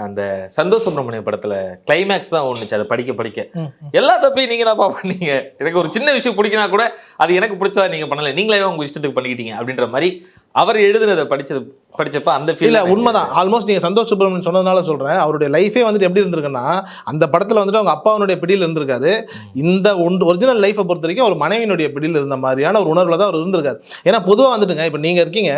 அந்த சந்தோஷ் சுப்ரமணியம் படத்துல கிளைமேக்ஸ் தான் ஒண்ணுச்சு. அதை படிக்க எல்லா தப்பையும் நீங்க தான் பண்ணீங்க. எனக்கு ஒரு சின்ன விஷயம் பிடிக்கினா கூட அது எனக்கு பிடிச்சதா நீங்க பண்ணல, நீங்களே உங்க இஷ்டத்துக்கு பண்ணிக்கிட்டீங்க அப்படின்ற மாதிரி அவர் எழுதுனதை படிச்சப்ப அந்த ஃபீல் உண்மைதான். ஆல்மோஸ்ட் நீங்க சந்தோஷ் சுப்ரமணியன் சொன்னதுனால சொல்றேன், அவருடைய லைஃபே வந்துட்டு எப்படி இருந்திருக்குன்னா, அந்த படத்துல வந்துட்டு அவங்க அப்பாவுடைய பிடியில் இருந்திருக்காரு. இந்த ஒரிஜினல் லைஃபை பொறுத்த வரைக்கும் ஒரு மனைவியினுடைய பிடியில் இருந்த மாதிரியான ஒரு உணர்வுல தான் அவர் இருந்திருக்காரு. ஏன்னா பொதுவாக வந்துட்டுங்க, இப்போ நீங்க இருக்கீங்க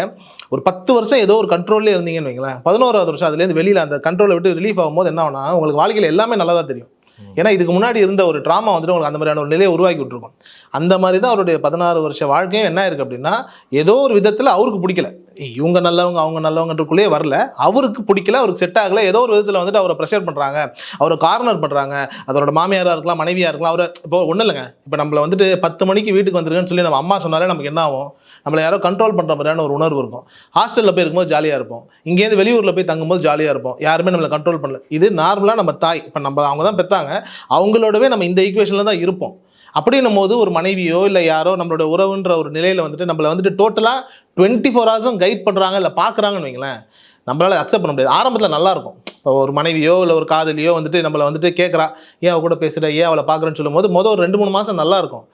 ஒரு 10 வருஷம் ஏதோ ஒரு கண்ட்ரோல்லே இருந்தீங்கன்னு வைங்களேன், 11வது வருஷம் அதுலேருந்து வெளியில அந்த கண்ட்ரோலை விட்டு ரிலீஃப் ஆகும்போது என்ன ஆகுனா, உங்களுக்கு வாழ்க்கையில் எல்லாமே நல்லா தான் தெரியும். ஏன்னா இதுக்கு முன்னாடி இருந்த ஒரு ட்ராமா வந்துட்டு உங்களுக்கு அந்த மாதிரியான ஒரு நிலையை உருவாக்கி விட்டுருக்கும். அந்த மாதிரி தான் அவருடைய 16 வருஷ வாழ்க்கையும் என்ன இருக்கு அப்படின்னா, ஏதோ ஒரு விதத்தில் அவருக்கு பிடிக்கல, இவங்க நல்லவங்க அவங்க நல்லவங்கன்றக்குள்ளேயே வரல, அவருக்கு பிடிக்கல, அவருக்கு செட் ஆகல, ஏதோ ஒரு விதத்தில் வந்துட்டு அவரை ப்ரெஷர் பண்ணுறாங்க, அவரை கார்னர் பண்ணுறாங்க. அதோட மாமியாராக இருக்கலாம், மனைவியாக இருக்கலாம். அவரை இப்போ ஒன்றும் இல்லைங்க, இப்போ நம்மளை வந்துட்டு 10 மணிக்கு வீட்டுக்கு வந்துருக்குன்னு சொல்லி நம்ம அம்மா சொன்னாலே நமக்கு என்ன ஆகும், நம்மளை யாரோ கண்ட்ரோல் பண்ணுற மாதிரியான ஒரு உணர்வு இருக்கும். ஹாஸ்டலில் போய் இருக்கும்போது ஜாலியாக இருப்போம், இங்கேருந்து வெளியூரில் போய் தங்கும்போது ஜாலியாக இருப்போம், யாருமே நம்மளை கண்ட்ரோல் பண்ணல. இது நார்மலாக நம்ம தாய், இப்போ நம்ம அவங்க தான் பெற்றாங்க, அவங்களோடவே நம்ம இந்த ஈக்குவேஷனில் தான் இருப்போம். அப்படின்னும் போது ஒரு மனைவியோ இல்லை யாரோ நம்மளோட உறவுன்ற ஒரு நிலையில் வந்துட்டு நம்மளை வந்துட்டு டோட்டலாக 24 ஹவர்ஸும் கைட் பண்ணுறாங்க இல்லை பார்க்குறாங்கன்னு வைங்களேன், நம்மளால் அக்செப்ட் பண்ண முடியாது. ஆரம்பத்தில் நல்லாயிருக்கும், இப்போ ஒரு மனைவியோ இல்லை ஒரு காதலியோ வந்துட்டு நம்மளை வந்துட்டு கேட்குறா, ஏன் அவ கூட பேசுகிற, ஏன் அவளை பார்க்குறேன்னு சொல்லும்போது ஒரு 2-3 மாதம் நல்லாயிருக்கும்.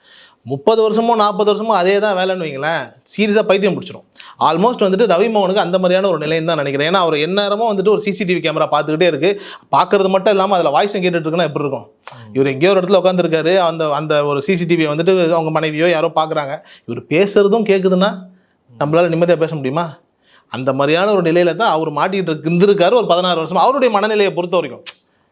30 வருஷமோ 40 வருஷமோ அதே தான் வேலைன்னு வைங்களேன், சீரியஸாக பைத்தியம் பிடிச்சிரும். ஆல்மோஸ்ட் வந்துட்டு ரவி மோகனுக்கு அந்த மாதிரியான ஒரு நிலைன்னு தான் நினைக்கிறேன். ஏன்னா அவர் எந்நேரமும் வந்துட்டு ஒரு சிசிடிவி கேமரா பார்த்துக்கிட்டே இருக்கு, பார்க்கறது மட்டும் இல்லாமல் அதில் வாய்ஸும் கேட்டுட்டு இருக்குன்னா எப்படி இருக்கும். இவர் எங்கேயோ ஒரு இடத்துல உட்காந்துருக்காரு, அந்த ஒரு சிசிடிவியை வந்துட்டு அவங்க மனைவியோ யாரோ பார்க்குறாங்க, இவர் பேசுறதும் கேட்குதுன்னா நம்மளால நிம்மதியாக பேச முடியுமா? அந்த மாதிரியான ஒரு நிலையில தான் அவர் மாட்டிக்கிட்டு இருந்திருக்காரு ஒரு 16 வருஷம். அவருடைய மனநிலையை பொறுத்த வரைக்கும்